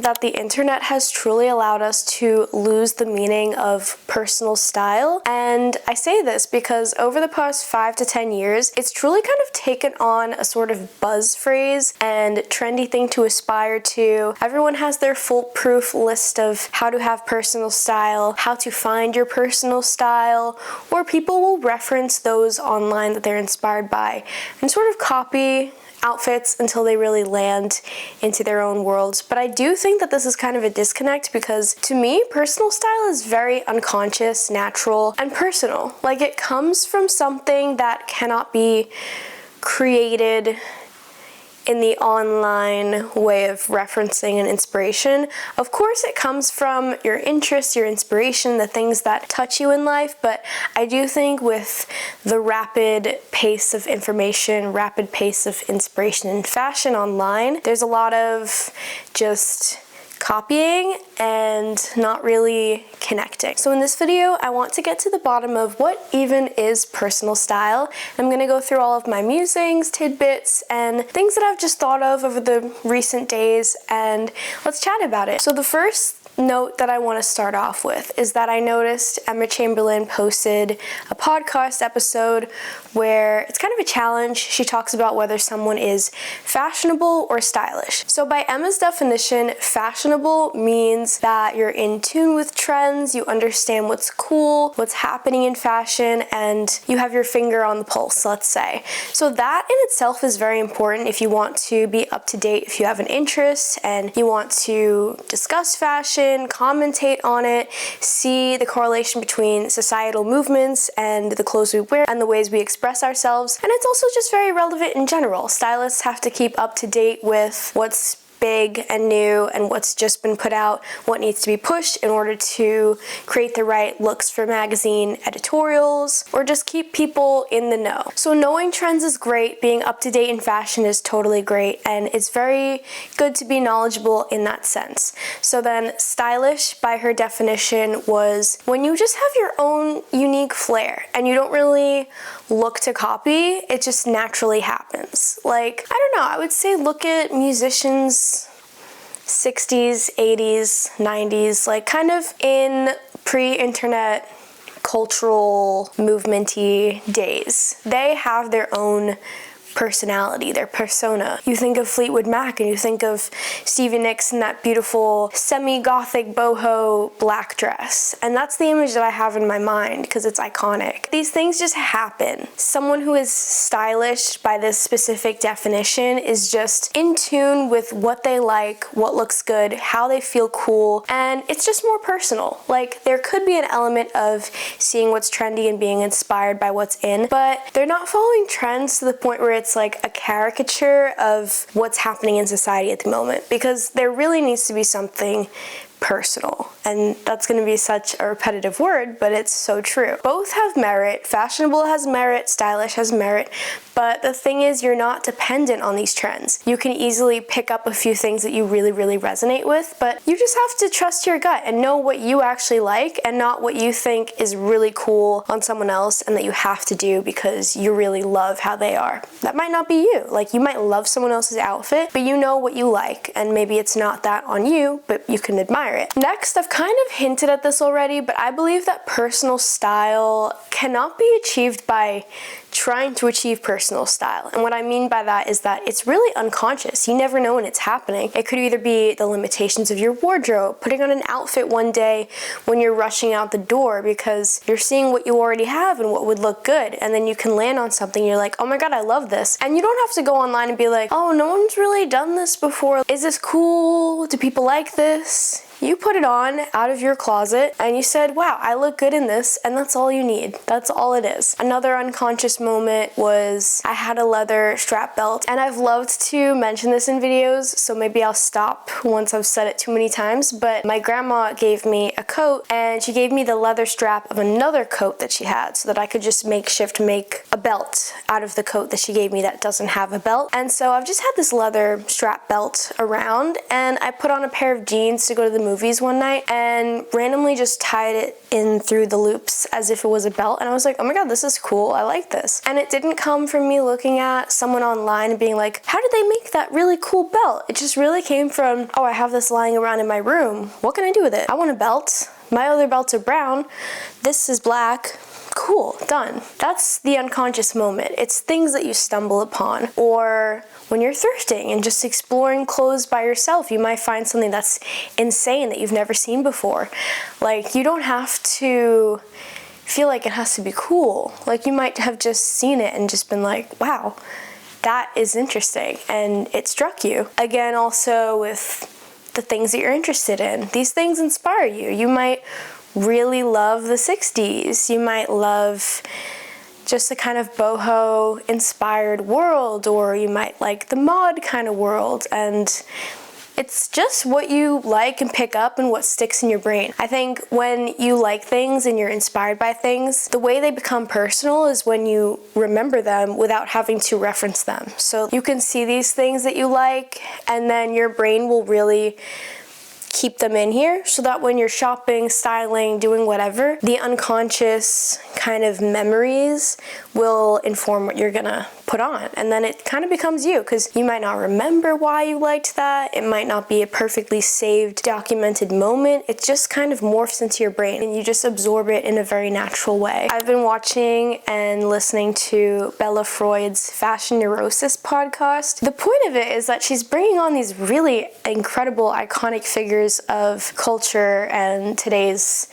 believe that the internet has truly allowed us to lose the meaning of personal style. And I say this because over the past 5 to 10 years, it's truly kind of taken on a sort of buzz phrase and trendy thing to aspire to. Everyone has their foolproof list of how to have personal style, how to find your personal style, or people will reference those online that they're inspired by and sort of copy outfits until they really land into their own worlds. But I do think that this is kind of a disconnect because to me, personal style is very unconscious, natural, and personal. Like it comes from something that cannot be created in the online way of referencing an inspiration. Of course, it comes from your interests, your inspiration, the things that touch you in life, but I do think with the rapid pace of information, rapid pace of inspiration in fashion online, there's a lot of just copying and not really connecting. So in this video, I want to get to the bottom of what even is personal style. I'm gonna go through all of my musings, tidbits, and things that I've just thought of over the recent days, and let's chat about it. So the first note that I want to start off with is that I noticed Emma Chamberlain posted a podcast episode where it's kind of a challenge. She talks about whether someone is fashionable or stylish. So by Emma's definition, fashionable means that you're in tune with trends, you understand what's cool, what's happening in fashion, and you have your finger on the pulse, let's say. So that in itself is very important if you want to be up to date, if you have an interest and you want to discuss fashion, commentate on it, see the correlation between societal movements and the clothes we wear and the ways we express ourselves. And it's also just very relevant in general. Stylists have to keep up to date with what's big and new and what's just been put out, what needs to be pushed in order to create the right looks for magazine editorials, or just keep people in the know. So knowing trends is great, being up to date in fashion is totally great, and it's very good to be knowledgeable in that sense. So then stylish, by her definition, was when you just have your own unique flair and you don't really look to copy, it just naturally happens. Like, I don't know, I would say look at musicians 60s, 80s, 90s, like kind of in pre-internet cultural movement-y days. They have their own personality, their persona. You think of Fleetwood Mac and you think of Stevie Nicks in that beautiful semi-gothic boho black dress. And that's the image that I have in my mind because it's iconic. These things just happen. Someone who is stylish by this specific definition is just in tune with what they like, what looks good, how they feel cool, and it's just more personal. Like there could be an element of seeing what's trendy and being inspired by what's in, but they're not following trends to the point where it's like a caricature of what's happening in society at the moment, because there really needs to be something personal. And that's going to be such a repetitive word, but it's so true. Both have merit. Fashionable has merit, stylish has merit, but the thing is you're not dependent on these trends. You can easily pick up a few things that you really, really resonate with, but you just have to trust your gut and know what you actually like and not what you think is really cool on someone else and that you have to do because you really love how they are. That might not be you. Like you might love someone else's outfit, but you know what you like, and maybe it's not that on you, but you can admire it. Next, I've kind of hinted at this already, but I believe that personal style cannot be achieved by trying to achieve personal style. And what I mean by that is that it's really unconscious. You never know when it's happening. It could either be the limitations of your wardrobe, putting on an outfit one day when you're rushing out the door because you're seeing what you already have and what would look good, and then you can land on something, you're like, oh my god, I love this. And you don't have to go online and be like, oh, no one's really done this before. Is this cool? Do people like this? You put it on out of your closet and you said, wow, I look good in this, and that's all you need. That's all it is. Another unconscious moment was I had a leather strap belt, and I've loved to mention this in videos, so maybe I'll stop once I've said it too many times, but my grandma gave me a coat and she gave me the leather strap of another coat that she had so that I could just makeshift make a belt out of the coat that she gave me that doesn't have a belt. And so I've just had this leather strap belt around, and I put on a pair of jeans to go to the movies one night and randomly just tied it in through the loops as if it was a belt, and I was like, oh my god, this is cool, I like this. this. And it didn't come from me looking at someone online and being like, how did they make that really cool belt? It just really came from, oh, I have this lying around in my room. What can I do with it? I want a belt. My other belts are brown. This is black. Cool, done. That's the unconscious moment. It's things that you stumble upon. Or when you're thrifting and just exploring clothes by yourself, you might find something that's insane that you've never seen before. Like, you don't have to feel like it has to be cool. Like, you might have just seen it and just been like, wow, that is interesting, and it struck you. Again, also with the things that you're interested in. These things inspire you. You might really love the 60s. You might love just a kind of boho inspired world, or you might like the mod kind of world, and it's just what you like and pick up and what sticks in your brain. I think when you like things and you're inspired by things, the way they become personal is when you remember them without having to reference them. So you can see these things that you like, and then your brain will really keep them in here so that when you're shopping, styling, doing whatever, the unconscious kind of memories will inform what you're gonna put on. And then it kind of becomes you, because you might not remember why you liked that. It might not be a perfectly saved, documented moment. It just kind of morphs into your brain and you just absorb it in a very natural way. I've been watching and listening to Bella Freud's Fashion Neurosis podcast. The point of it is that she's bringing on these really incredible, iconic figures of culture and today's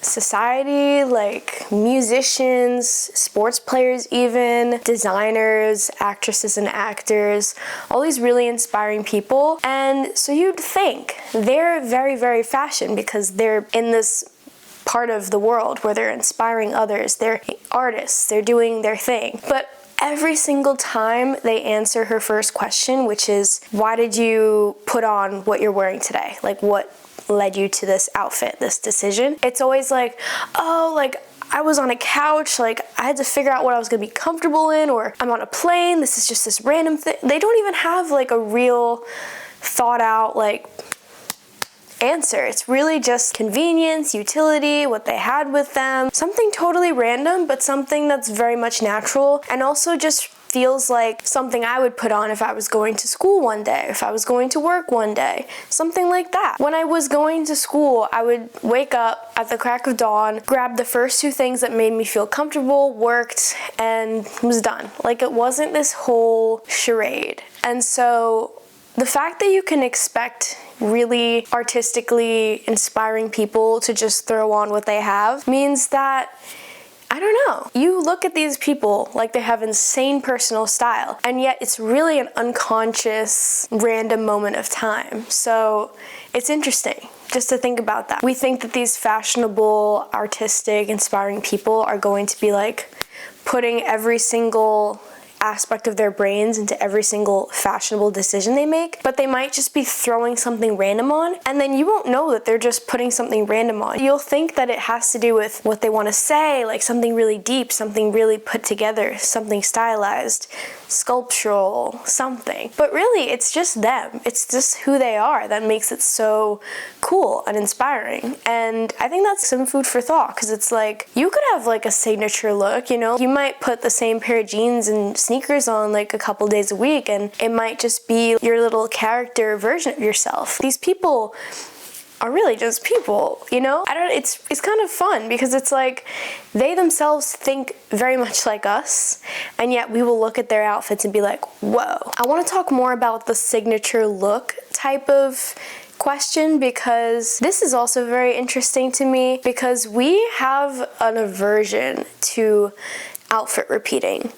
society, like musicians, sports players even, designers, actresses and actors, all these really inspiring people. And so you'd think they're very, very fashion because they're in this part of the world where they're inspiring others, they're artists, they're doing their thing. But every single time they answer her first question, which is, why did you put on what you're wearing today? Like, what led you to this outfit, this decision? It's always like, oh, like, I was on a couch, like, I had to figure out what I was gonna be comfortable in, or I'm on a plane, this is just this random thing. They don't even have, like, a real thought out, like, answer. It's really just convenience, utility, what they had with them, something totally random, but something that's very much natural, and also just feels like something I would put on if I was going to school one day, if I was going to work one day, something like that. When I was going to school, I would wake up at the crack of dawn, grab the first two things that made me feel comfortable, worked, and was done. Like, it wasn't this whole charade. And so the fact that you can expect really artistically inspiring people to just throw on what they have means that, I don't know, you look at these people like they have insane personal style, and yet it's really an unconscious, random moment of time. So it's interesting just to think about that. We think that these fashionable, artistic, inspiring people are going to be like putting every single aspect of their brains into every single fashionable decision they make, but they might just be throwing something random on, and then you won't know that they're just putting something random on. You'll think that it has to do with what they want to say, like something really deep, something really put together, something stylized, sculptural, something. But really, it's just them. It's just who they are that makes it so cool and inspiring. And I think that's some food for thought, because it's like, you could have like a signature look, you know? You might put the same pair of jeans and sneakers on like a couple days a week, and it might just be your little character version of yourself. These people are really just people, you know? It's kind of fun because it's like they themselves think very much like us, and yet we will look at their outfits and be like, whoa. I want to talk more about the signature look type of question, because this is also very interesting to me, because we have an aversion to outfit repeating.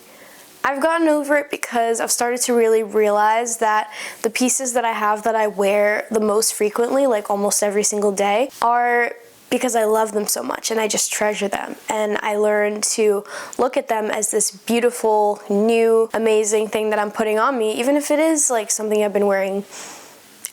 I've gotten over it because I've started to really realize that the pieces that I have that I wear the most frequently, like almost every single day, are because I love them so much and I just treasure them. And I learned to look at them as this beautiful, new, amazing thing that I'm putting on me, even if it is like something I've been wearing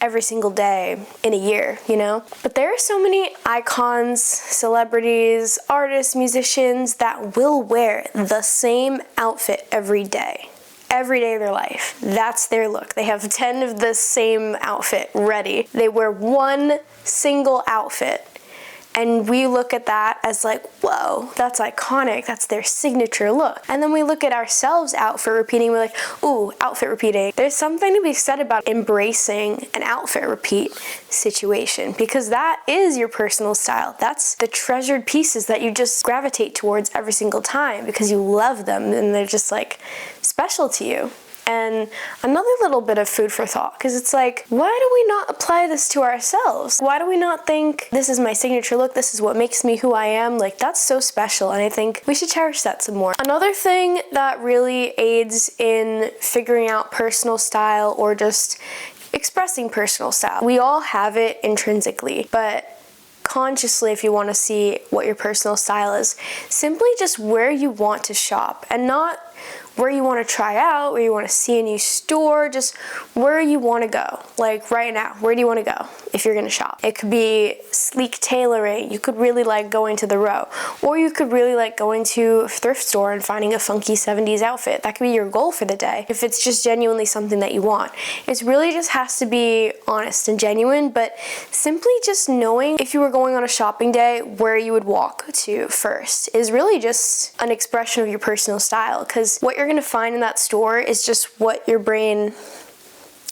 every single day in a year, you know? But there are so many icons, celebrities, artists, musicians that will wear the same outfit every day of their life. That's their look. They have 10 of the same outfit ready. They wear one single outfit, And we look at that as like, whoa, that's iconic, that's their signature look. And then we look at ourselves outfit repeating, we're like, ooh, outfit repeating. There's something to be said about embracing an outfit repeat situation, because that is your personal style. That's the treasured pieces that you just gravitate towards every single time because you love them and they're just like special to you. And another little bit of food for thought, because it's like, why do we not apply this to ourselves? Why do we not think, this is my signature look, this is what makes me who I am? Like, that's so special, and I think we should cherish that some more. Another thing that really aids in figuring out personal style or just expressing personal style, we all have it intrinsically, but consciously, if you want to see what your personal style is, simply just where you want to shop, and not where you want to try out, where you want to see a new store, just where you want to go. Like right now, where do you want to go if you're going to shop? It could be sleek tailoring. You could really like going to the Row, or you could really like going to a thrift store and finding a funky 70s outfit. That could be your goal for the day if it's just genuinely something that you want. It really just has to be honest and genuine, but simply just knowing if you were going on a shopping day where you would walk to first is really just an expression of your personal style, because what you're going to find in that store is just what your brain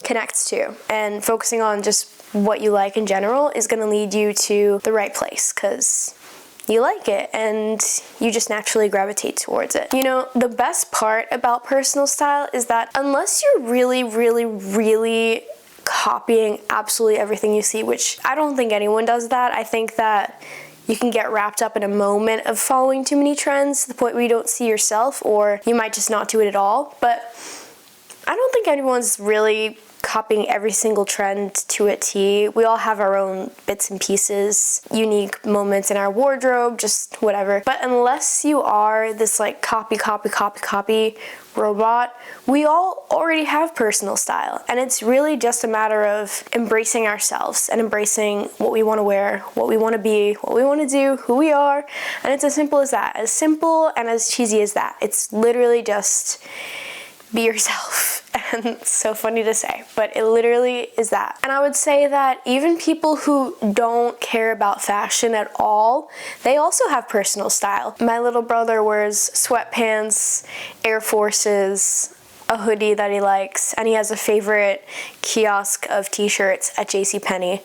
connects to, and focusing on just what you like in general is going to lead you to the right place because you like it and you just naturally gravitate towards it. You know, the best part about personal style is that unless you're really copying absolutely everything you see, which I don't think anyone does that. I think that you can get wrapped up in a moment of following too many trends to the point where you don't see yourself, or you might just not do it at all. But I don't think anyone's really copying every single trend to a T. We all have our own bits and pieces, unique moments in our wardrobe, just whatever. But unless you are this like copy robot, we all already have personal style. And it's really just a matter of embracing ourselves and embracing what we want to wear, what we want to be, what we want to do, who we are. And it's as simple as that. As simple and as cheesy as that. It's literally just be yourself. And it's so funny to say, but it literally is that. And I would say that even people who don't care about fashion at all, they also have personal style. My little brother wears sweatpants, Air Forces, a hoodie that he likes, and he has a favorite kiosk of t-shirts at JCPenney.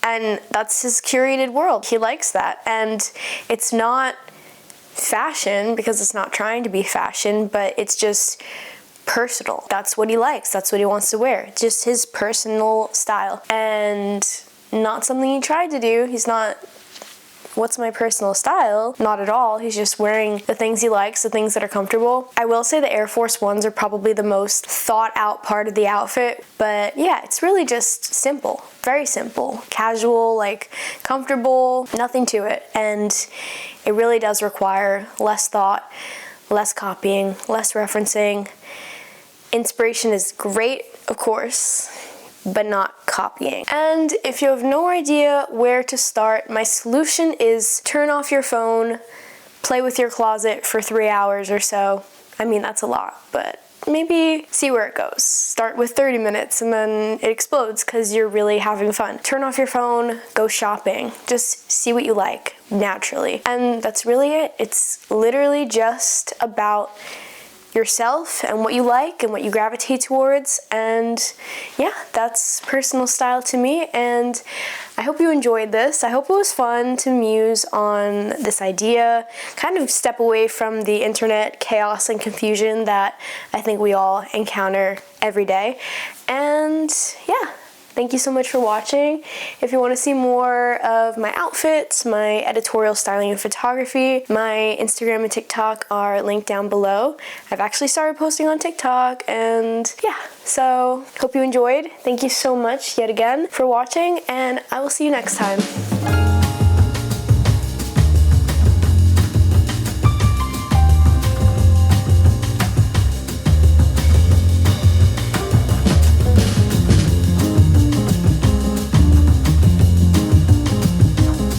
And that's his curated world. He likes that. And it's not fashion because it's not trying to be fashion, but it's just personal. That's what he likes. That's what he wants to wear. It's just his personal style, and not something he tried to do. He's not, what's my personal style? Not at all. He's just wearing the things he likes, the things that are comfortable. I will say the Air Force Ones are probably the most thought out part of the outfit, but yeah, it's really just simple, very simple, casual, like comfortable, nothing to it. And it really does require less thought, less copying, less referencing. Inspiration is great, of course, but not copying. And if you have no idea where to start, my solution is turn off your phone, play with your closet for 3 hours or so. I mean, that's a lot, but maybe see where it goes. Start with 30 minutes and then it explodes because you're really having fun. Turn off your phone, go shopping. Just see what you like naturally. And that's really it. It's literally just about yourself and what you like and what you gravitate towards, and yeah, that's personal style to me. And I hope you enjoyed this. I hope it was fun to muse on this idea, kind of step away from the internet chaos and confusion that I think we all encounter every day. And yeah, thank you so much for watching. If you want to see more of my outfits, my editorial styling and photography, my Instagram and TikTok are linked down below. I've actually started posting on TikTok, and yeah, so hope you enjoyed. Thank you so much yet again for watching, and I will see you next time.